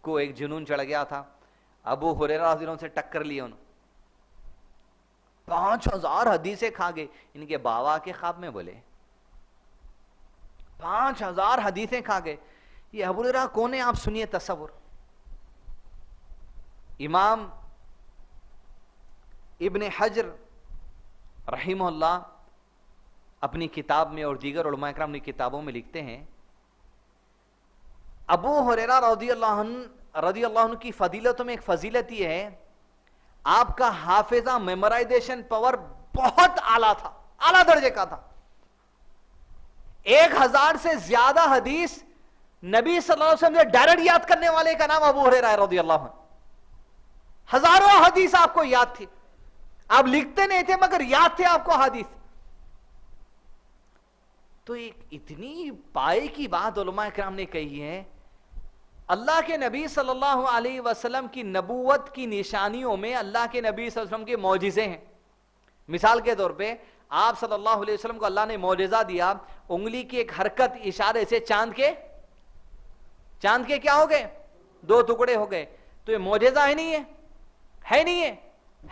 کو ایک جنون چڑھ گیا تھا، ابو ہریرہ رضی اللہ عنہ سے ٹکر لی انہوں، 5000 حدیثیں کھا گئے۔ ان کے بابا کے خواب میں بولے 5000 حدیثیں کھا گئے۔ یہ ابو ہریرہ کون ہے؟ آپ سنیے تصور۔ امام ابن حجر رحمہ اللہ اپنی کتاب میں اور دیگر علماء کرام نے کتابوں میں لکھتے ہیں، ابو ہریرہ رضی اللہ عنہ کی فضیلتوں میں ایک فضیلت یہ ہے، آپ کا حافظہ میمورائزیشن پاور بہت اعلیٰ تھا، اعلیٰ درجے کا تھا۔ 1000 سے زیادہ حدیث نبی صلی اللہ علیہ وسلم سے ڈائریکٹ یاد کرنے والے کا نام ابو ہریرہ رضی اللہ عنہ۔ ہزاروں حدیث آپ کو یاد تھی، آپ لکھتے نہیں تھے مگر یاد تھے آپ کو حدیث۔ تو ایک اتنی پائے کی بات علماء کرام نے کہی ہے، اللہ کے نبی صلی اللہ علیہ وسلم کی نبوت کی نشانیوں میں اللہ کے نبی صلی اللہ علیہ وسلم کے معجزے ہیں۔ مثال کے طور پہ آپ صلی اللہ علیہ وسلم کو اللہ نے معجزہ دیا، انگلی کی ایک حرکت اشارے سے چاند کے کیا ہو گئے؟ 2 ٹکڑے ہو گئے۔ تو یہ معجزہ ہے نہیں ہے؟ ہے نہیں ہے؟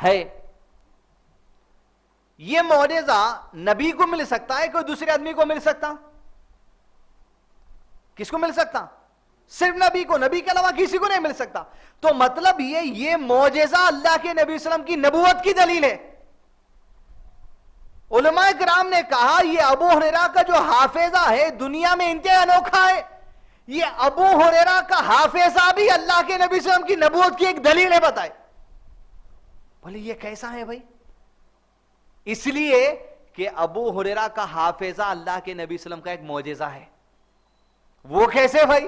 ہے۔ یہ معجزہ نبی کو مل سکتا ہے، کوئی دوسرے آدمی کو مل سکتا؟ کس کو مل سکتا؟ صرف نبی کو، نبی کے علاوہ کسی کو نہیں مل سکتا۔ تو مطلب یہ معجزہ اللہ کے نبی صلی اللہ علیہ وسلم کی نبوت کی دلیل ہے۔ علماء کرام نے کہا یہ ابو ہریرہ کا جو حافظہ ہے دنیا میں انتہائی انوکھا ہے، یہ ابو ہریرہ کا حافظہ بھی اللہ کے نبی صلی اللہ علیہ وسلم کی نبوت کی ایک دلیل ہے۔ بتائے بولے یہ کیسا ہے بھائی؟ اس لیے کہ ابو ہریرہ کا حافظہ اللہ کے نبی صلی اللہ علیہ وسلم کا ایک معجزہ ہے۔ وہ کیسے بھائی؟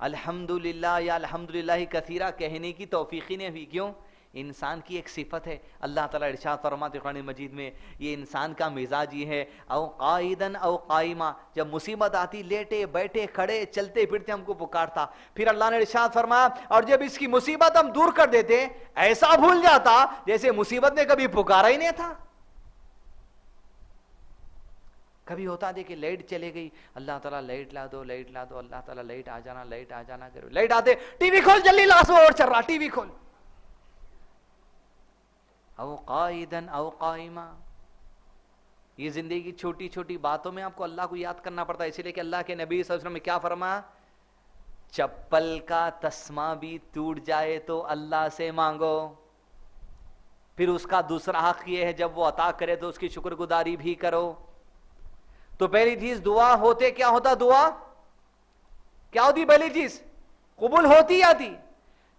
الحمدللہ یا الحمدللہ کثیرہ کہنے کی توفیق ہی نہیں ہوئی. کیوں؟ انسان کی ایک صفت ہے. اللہ تعالیٰ ارشاد فرماتے قرآن مجید میں یہ انسان کا مزاج یہ ہے او قائدن او قائما، جب مصیبت آتی لیٹے بیٹھے کھڑے چلتے پھرتے ہم کو پکارتا. پھر اللہ نے ارشاد فرمایا اور جب اس کی مصیبت ہم دور کر دیتے ایسا بھول جاتا جیسے مصیبت نے کبھی پکارا ہی نہیں تھا. کبھی ہوتا دیکھے لائٹ چلے گئی، اللہ تعالیٰ لائٹ لا دو لائٹ لا دو، اللہ تعالیٰ لائٹ آ جانا کرو، لائٹ آتے ٹی وی کھول جلدی لاسو اور چل رہا ٹی وی کھول. او قائدن او قائما، یہ زندگی کی چھوٹی چھوٹی باتوں میں آپ کو اللہ کو یاد کرنا پڑتا ہے. اسی لیے کہ اللہ کے نبی صلی اللہ علیہ وسلم نے کیا فرمایا؟ چپل کا تسمہ بھی ٹوٹ جائے تو اللہ سے مانگو. پھر اس کا دوسرا حق یہ ہے جب وہ عطا کرے تو اس کی شکر گزاری بھی کرو. تو پہلی چیز دعا ہوتے کیا ہوتا؟ دعا کیا ہوتی؟ پہلی چیز قبول ہوتی آتی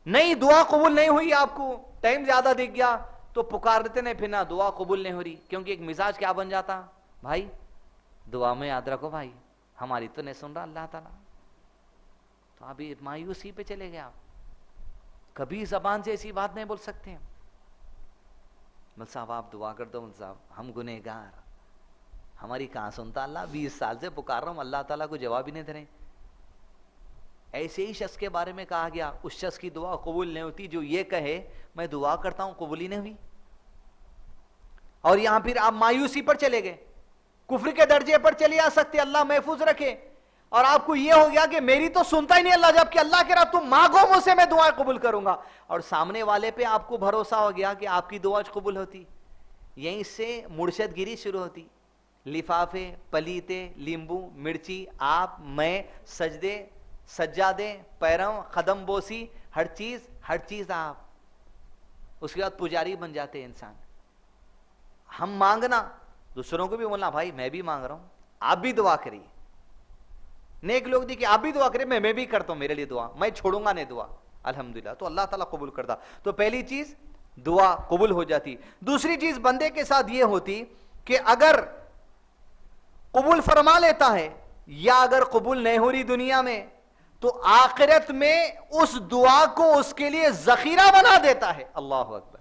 نہیں. دعا قبول نہیں ہوئی، آپ کو ٹائم زیادہ دکھ گیا تو پکار دیتے نہیں، پھر نہ دعا قبول نہیں ہو رہی. کیونکہ ایک مزاج کیا بن جاتا؟ بھائی دعا میں یاد رکھو، بھائی ہماری تو نہیں سن رہا اللہ تعالیٰ. تو ابھی مایوسی پہ چلے گئے آپ، کبھی زبان سے ایسی بات نہیں بول سکتے ہیں. مل صاحب آپ دعا کر دو، مل صاحب ہم گنہگار، ہماری کہاں سنتا اللہ، 20 سال سے پکار رہا ہوں اللہ تعالیٰ کو جواب ہی نہیں دے رہے. ایسے ہی شخص کے بارے میں کہا گیا اس شخص کی دعا قبول نہیں ہوتی جو یہ کہے میں دعا کرتا ہوں قبول ہی نہیں ہوئی. اور یہاں پھر آپ مایوسی پر چلے گئے، کفر کے درجے پر چلے آ سکتے، اللہ محفوظ رکھے. اور آپ کو یہ ہو گیا کہ میری تو سنتا ہی نہیں اللہ، جب کہ اللہ کہہ رہا تم مانگو مجھ سے میں دعائیں قبول کروں گا. اور سامنے والے پہ آپ کو بھروسہ ہو گیا کہ آپ کی دعا قبول ہوتی. یہیں سے مرشد گیری شروع ہوتی. لفافے پلیتے لیمبو مرچی آپ میں سجدے سجادے پیروں قدم بوسی ہر چیز آپ. اس کے بعد پجاری بن جاتے ہیں انسان. ہم مانگنا دوسروں کو بھی بولنا بھائی میں بھی مانگ رہا ہوں آپ بھی دعا کریے. نیک لوگ دیکھیں آپ بھی دعا کریں، میں بھی کرتا ہوں میرے لیے دعا، میں چھوڑوں گا نہیں دعا الحمدللہ. تو اللہ تعالیٰ قبول کرتا. تو پہلی چیز دعا قبول ہو جاتی. دوسری چیز بندے کے ساتھ یہ ہوتی کہ اگر قبول فرما لیتا ہے یا اگر قبول نہیں ہو رہی دنیا میں تو آخرت میں اس دعا کو اس کے لیے ذخیرہ بنا دیتا ہے. اللہ اکبر.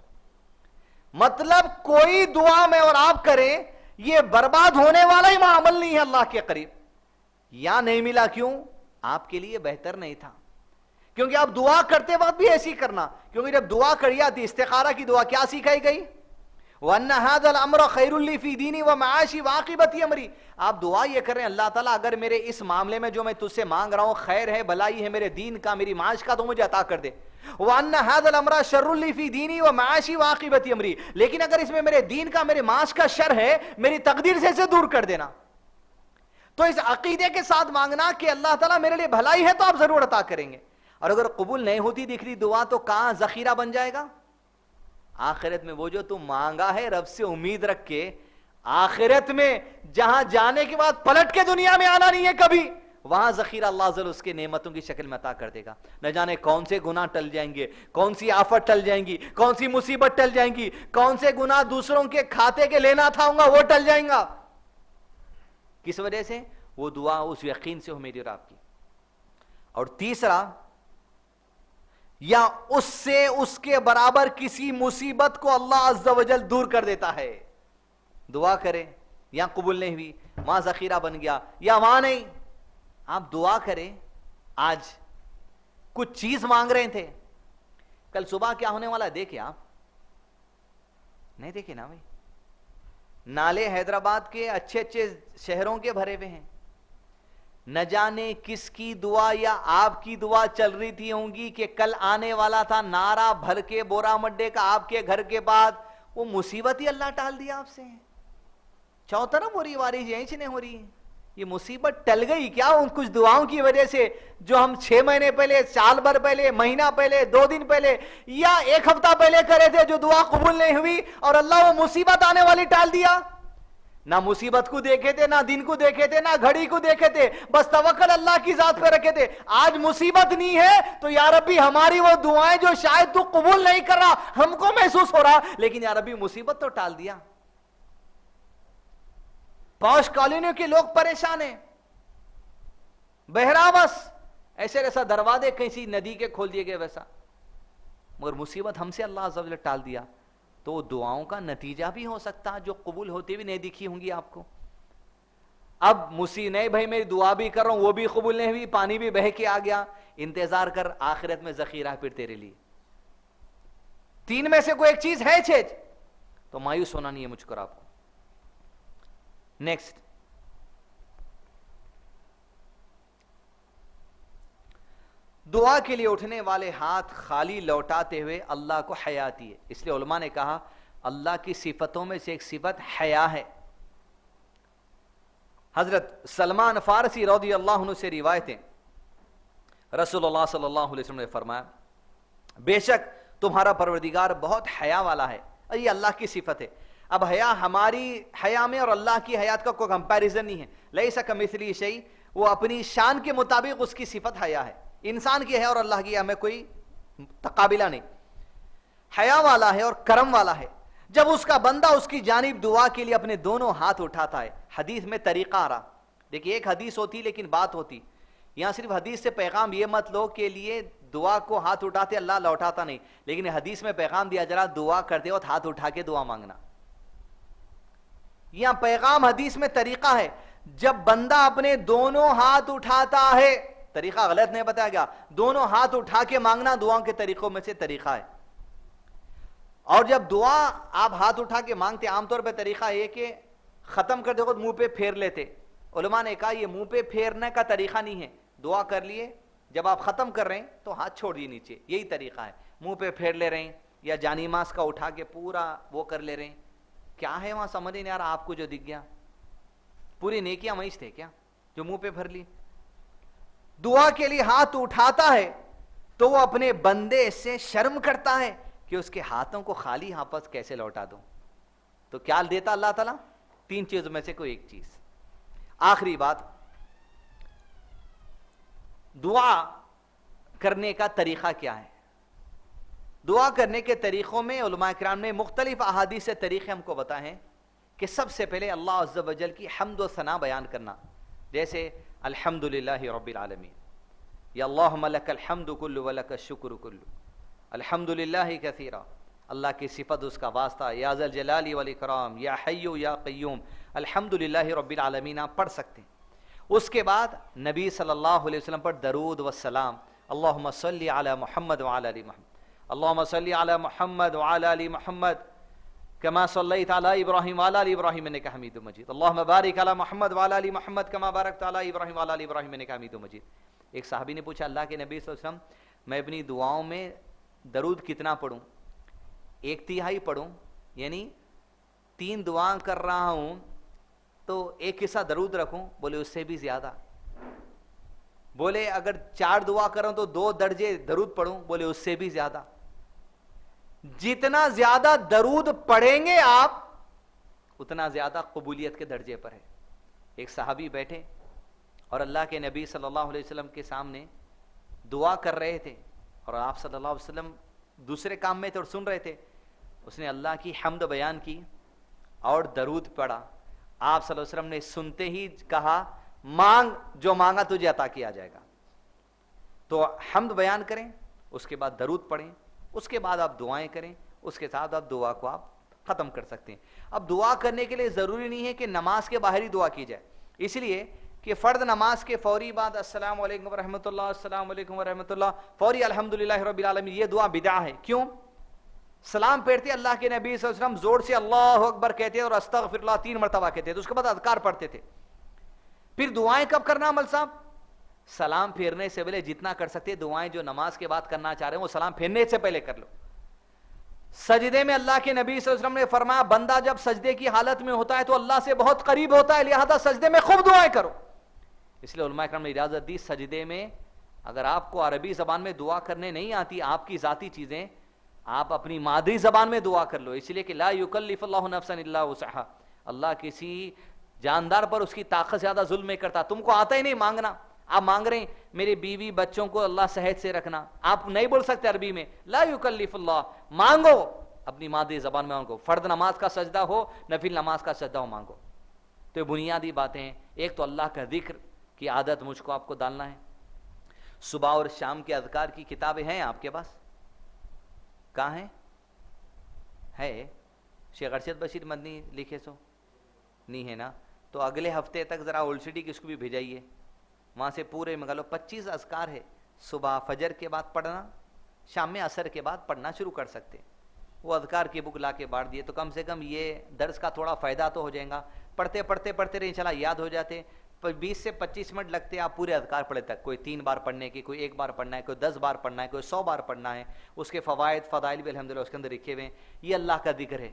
مطلب کوئی دعا میں اور آپ کریں یہ برباد ہونے والا ہی عمل نہیں ہے اللہ کے قریب. یا نہیں ملا کیوں؟ آپ کے لیے بہتر نہیں تھا. کیونکہ آپ دعا کرتے وقت بھی ایسی کرنا، کیونکہ جب دعا کری آتی استخارہ کی دعا کیا سکھائی گئی؟ وَأَنَّ هَذَا الْأَمْرَ خَيْرٌ لِّي فِي دِينِي وَمَعَاشِي وَعَاقِبَةِ أَمْرِي. آپ دعا یہ کر رہے ہیں اللہ تعالیٰ اگر میرے اس معاملے میں جو میں تجھ سے مانگ رہا ہوں خیر ہے بھلائی ہے میرے دین کا میری معاش کا تو مجھے عطا کر دے. وَأَنَّ هَذَا الْأَمْرَ شَرٌّ لِّي فِي دِينِي وَمَعَاشِي وَعَاقِبَةِ أَمْرِي. لیکن اگر اس میں میرے دین کا میرے معاش کا شر ہے میری تقدیر سے اسے دور کر دینا. تو اس عقیدے کے ساتھ مانگنا کہ اللہ تعالیٰ میرے لیے بھلائی ہے تو آپ ضرور عطا کریں گے. اور اگر قبول نہیں ہوتی دکھ رہی دعا تو کہاں ذخیرہ بن جائے گا؟ آخرت میں. وہ جو تم مانگا ہے رب سے امید رکھ کے آخرت میں جہاں جانے کے بعد پلٹ کے دنیا میں آنا نہیں ہے کبھی، وہاں ذخیرہ اللہ ضرور اس کے نعمتوں کی شکل میں عطا کر دے گا. نہ جانے کون سے گناہ ٹل جائیں گے، کون سی آفت ٹل جائیں گی، کون سی مصیبت ٹل جائیں گی، کون سے گناہ دوسروں کے کھاتے کے لینا تھا ہوں گا وہ ٹل جائیں گا. کس وجہ سے؟ وہ دعا اس یقین سے ہو میری اور آپ کی. اور تیسرا یا اس سے اس کے برابر کسی مصیبت کو اللہ عز و جل دور کر دیتا ہے. دعا کرے یا قبول نہیں ہوئی وہاں ذخیرہ بن گیا، یا وہاں نہیں آپ دعا کریں. آج کچھ چیز مانگ رہے تھے، کل صبح کیا ہونے والا دیکھے آپ؟ نہیں دیکھے نا بھائی. نالے حیدرآباد کے اچھے اچھے شہروں کے بھرے ہوئے ہیں. نہ جانے کس کی دعا یا آپ کی دعا چل رہی تھی ہوں گی کہ کل آنے والا تھا نعرہ بھر کے بورا مڈے کا آپ کے گھر کے بعد، وہ مصیبت ہی اللہ ٹال دیا آپ سے. چو طرف ہو رہی بارش یہیں سے نہیں ہو رہی ہے. یہ مصیبت ٹل گئی کیا ان کچھ دعاؤں کی وجہ سے جو ہم 6 مہینے پہلے، سال بھر پہلے، مہینہ پہلے، 2 دن پہلے یا 1 ہفتہ پہلے کرے تھے، جو دعا قبول نہیں ہوئی اور اللہ وہ مصیبت آنے والی ٹال دیا. نہ مصیبت کو دیکھے تھے، نہ دن کو دیکھے تھے، نہ گھڑی کو دیکھے تھے، بس توکل اللہ کی ذات پہ رکھے تھے. آج مصیبت نہیں ہے تو یا ربی ہماری وہ دعائیں جو شاید تو قبول نہیں کر رہا ہم کو محسوس ہو رہا، لیکن یا ربی مصیبت تو ٹال دیا. پوش کالونیوں کے لوگ پریشان ہیں، بہراوس ایسے ایسا دروازے کسی ندی کے کھول دیے گئے ویسا، مگر مصیبت ہم سے اللہ عز و جل ٹال دیا، تو دعاؤں کا نتیجہ بھی ہو سکتا جو قبول ہوتی بھی نہیں دکھی ہوں گی آپ کو۔ اب نہیں بھائی میری دعا بھی کر رہا ہوں وہ بھی قبول نہیں ہوئی، پانی بھی بہہ کے آ گیا، انتظار کر، آخرت میں ذخیرہ ہے پھر تیرے لیے۔ تین میں سے کوئی ایک چیز ہے چیز، تو مایوس ہونا نہیں ہے مجھ کو آپ کو۔ نیکسٹ، دعا کے لیے اٹھنے والے ہاتھ خالی لوٹاتے ہوئے اللہ کو حیا آتی ہے، اس لیے علماء نے کہا اللہ کی صفتوں میں سے ایک صفت حیا ہے۔ حضرت سلمان فارسی رضی اللہ عنہ سے روایت ہے، رسول اللہ صلی اللہ علیہ وسلم نے فرمایا بے شک تمہارا پروردگار بہت حیا والا ہے، اور یہ اللہ کی صفت ہے۔ اب حیا ہماری حیا میں اور اللہ کی حیات کا کوئی کمپیریزن نہیں ہے، لیس کمثلہ شیء، وہ اپنی شان کے مطابق اس کی صفت حیا ہے، انسان کی ہے اور اللہ کی ہمیں کوئی تقابلہ نہیں، حیا والا ہے اور کرم والا ہے۔ جب اس کا بندہ اس کی جانب دعا کے لیے اپنے دونوں ہاتھ اٹھاتا ہے، حدیث میں طریقہ آ رہا، دیکھیے ایک حدیث ہوتی لیکن بات ہوتی، یہاں صرف حدیث سے پیغام یہ مت لو کے لیے دعا کو ہاتھ اٹھاتے اللہ لوٹاتا نہیں، لیکن حدیث میں پیغام دیا جا رہا دعا کرتے وقت ہاتھ اٹھا کے دعا مانگنا، یہاں پیغام حدیث میں طریقہ ہے، جب بندہ اپنے دونوں ہاتھ اٹھاتا ہے، طریقہ غلط نہیں بتایا گیا، دونوں ہاتھ اٹھا کے مانگنا دعاؤں کے طریقوں میں سے طریقہ ہے۔ اور جب دعا آپ ہاتھ اٹھا کے مانگتے، عام طور پہ طریقہ یہ کہ ختم کرتے وقت منہ پہ پھیر لیتے، علماء نے کہا یہ منہ پہ پھیرنے کا طریقہ نہیں ہے، دعا کر لیے جب آپ ختم کر رہے ہیں تو ہاتھ چھوڑ دیے نیچے، یہی طریقہ ہے، منہ پہ پھیر لے رہے ہیں یا جانی ماس کا اٹھا کے پورا وہ کر لے رہے ہیں، کیا ہے وہاں سمجھ نہیں آ رہا آپ کو، جو دکھ گیا پوری نیکیاں وہیں تھے کیا جو منہ پہ پھر لی؟ دعا کے لیے ہاتھ اٹھاتا ہے تو وہ اپنے بندے سے شرم کرتا ہے کہ اس کے ہاتھوں کو خالی واپس کیسے لوٹا دوں، تو کیا دیتا اللہ تعالیٰ؟ تین چیزوں میں سے کوئی ایک چیز۔ آخری بات، دعا کرنے کا طریقہ کیا ہے؟ دعا کرنے کے طریقوں میں علماء کرام نے مختلف احادیث سے طریقے ہم کو بتائے ہیں کہ سب سے پہلے اللہ عز و جل کی حمد و ثنا بیان کرنا، جیسے الحمدللہ رب العالمین، یا اللہم لک الحمد کل ولک الشکر کل، الحمدللہ کثیرا، اللہ کی صفت اس کا واسطہ، یا ذا الجلال والاکرام، یا حی یا قیوم، الحمدللہ رب العالمین آپ پڑھ سکتے ہیں۔ اس کے بعد نبی صلی اللہ علیہ وسلم پر درود و سلام، اللہم صلی علی محمد وعلی آل محمد، اللہم صلی علی محمد وعلی آل محمد کما صلیت علی ابراہیم وعلی آل ابراہیم انک حمید مجید، اللہم بارک علی محمد وعلی آل محمد کما بارکت علی ابراہیم وعلی آل ابراہیم انک حمید مجید۔ ایک صحابی نے پوچھا اللہ کے نبی صلی اللہ علیہ وسلم میں اپنی دعاؤں میں درود کتنا پڑھوں؟ 1/3 پڑھوں، یعنی 3 دعا کر رہا ہوں تو 1 حصہ درود رکھوں؟ بولے اس سے بھی زیادہ۔ بولے اگر 4 دعا کروں تو 2 درجے درود پڑھوں؟ بولے اس سے بھی زیادہ۔ جتنا زیادہ درود پڑھیں گے آپ اتنا زیادہ قبولیت کے درجے پر ہے۔ ایک صحابی بیٹھے اور اللہ کے نبی صلی اللہ علیہ وسلم کے سامنے دعا کر رہے تھے اور آپ صلی اللہ علیہ وسلم دوسرے کام میں تھے اور سن رہے تھے، اس نے اللہ کی حمد بیان کی اور درود پڑھا، آپ صلی اللہ علیہ وسلم نے سنتے ہی کہا مانگ جو مانگا تجھے عطا کیا جائے گا۔ تو حمد بیان کریں، اس کے بعد درود پڑھیں، اس کے بعد آپ دعائیں کریں، اس کے ساتھ آپ دعا کو آپ ختم کر سکتے ہیں۔ اب دعا کرنے کے لیے ضروری نہیں ہے کہ نماز کے باہر ہی دعا کی جائے، اس لیے کہ فرض نماز کے فوری بعد السلام علیکم ورحمۃ اللہ، السلام علیکم ورحمۃ اللہ، فوری الحمدللہ رب العالمین، یہ دعا بدعہ ہے۔ کیوں؟ سلام پھیرتے اللہ کے نبی صلی اللہ علیہ وسلم زور سے اللہ اکبر کہتے اور استغفر اللہ 3 مرتبہ کہتے تھے، اس کے بعد اذکار پڑھتے تھے۔ پھر دعائیں کب کرنا عمل صاحب؟ سلام پھیرنے سے پہلے جتنا کر سکتے دعائیں جو نماز کے بعد کرنا چاہ رہے ہیں وہ سلام پھیرنے سے پہلے کر لو۔ سجدے میں اللہ کے نبی صلی اللہ علیہ وسلم نے فرمایا بندہ جب سجدے کی حالت میں ہوتا ہے تو اللہ سے بہت قریب ہوتا ہے، لہذا سجدے میں خوب دعائیں کرو۔ اس لیے علماء کرام نے اجازت دی سجدے میں اگر آپ کو عربی زبان میں دعا کرنے نہیں آتی، آپ کی ذاتی چیزیں، آپ اپنی مادری زبان میں دعا کر لو، اس لیے کہ لا یکلف اللہ نفسا الا وسعها، اللہ کسی جاندار پر اس کی طاقت زیادہ ظلم نہیں کرتا۔ تم کو آتا ہی نہیں مانگنا، آپ مانگ رہے ہیں میرے بیوی بچوں کو اللہ صحت سے رکھنا، آپ نہیں بول سکتے عربی میں لا یکلف اللہ، مانگو اپنی مادری زبان میں مانگو، فرض نماز کا سجدہ ہو نفل نماز کا سجدہ ہو مانگو۔ تو یہ بنیادی باتیں ہیں، ایک تو اللہ کا ذکر کی عادت مجھ کو آپ کو ڈالنا ہے، صبح اور شام کے اذکار کی کتابیں ہیں آپ کے پاس؟ کہاں ہیں؟ ہے شیخ ارشد بشیر مدنی لکھے سو نہیں ہے نا؟ تو اگلے ہفتے تک ذرا اولڈ سٹی کی اس کو بھی بھیجائیے، وہاں سے پورے مگلو 25 اذکار ہے، صبح فجر کے بعد پڑھنا، شام میں عصر کے بعد پڑھنا شروع کر سکتے۔ وہ اذکار کی بک لا کے بانٹ دیے تو کم سے کم یہ درس کا تھوڑا فائدہ تو ہو جائے گا، پڑھتے پڑھتے رہے انشاءاللہ یاد ہو جاتے۔ 20 سے 25 منٹ لگتے ہیں آپ پورے اذکار پڑھے تک، کوئی 3 بار پڑھنے کی، کوئی 1 بار پڑھنا ہے، کوئی 10 بار پڑھنا ہے، کوئی 100 بار پڑھنا ہے۔ اس کے فوائد فضائل بھی الحمدللہ اس کے اندر لکھے ہوئے ہیں۔ یہ اللہ کا ذکر ہے۔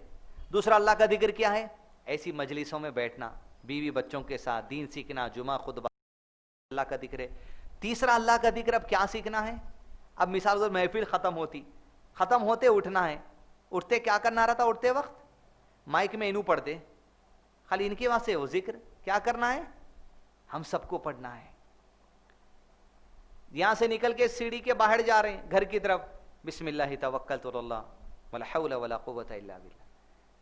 دوسرا اللہ کا ذکر کیا ہے؟ ایسی مجلسوں میں بیٹھنا، بیوی بچوں کے ساتھ دین سیکھنا، جمعہ خطبہ، اللہ کا ذکر ہے۔ تیسرا اللہ کا ذکر اب کیا سیکھنا ہے؟ اب مثال طور محفل ختم ہوتے اٹھنا ہے، اٹھتے کیا کرنا رہتا؟ اٹھتے وقت مائک میں انہوں پڑھتے، خالی ان کے واسطے وہ ذکر کیا کرنا ہے؟ ہم سب کو پڑھنا ہے۔ یہاں سے نکل کے سیڑھی کے باہر جا رہے ہیں گھر کی طرف، بسم اللہ توکلت علی اللہ ولا حول ولا قوت الا باللہ۔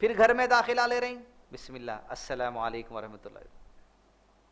پھر گھر میں داخلہ لے رہے ہیں، بسم اللہ السلام علیکم ورحمۃ اللہ۔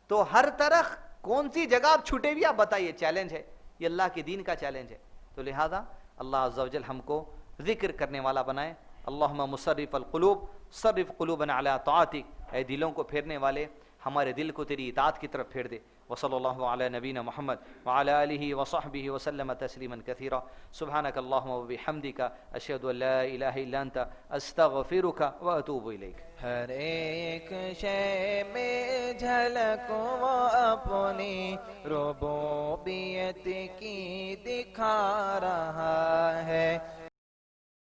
تو ہر طرح کون سی جگہ آپ چھوٹے بھی آپ بتائیے، چیلنج ہے یہ، اللہ کے دین کا چیلنج ہے۔ تو لہذا اللہ عز و جل ہم کو ذکر کرنے والا بنائے۔ اللہم مصرف القلوب صرف قلوبنا علی طاعتک، اے دلوں کو پھیرنے والے ہمارے دل کو تیری اطاعت کی طرف پھیر دے۔ وصلی اللہ علی نبینا محمد وعلی آلہ وصحبہ وسلم تسلیما کثیرا۔ سبحانک اللہم وبحمدک، اشہد ان لا الہ الا انت، استغفرک واتوب الیک۔ ہر ایک شے میں جھلک وہ اپنی ربوبیت کی دکھا رہا ہے۔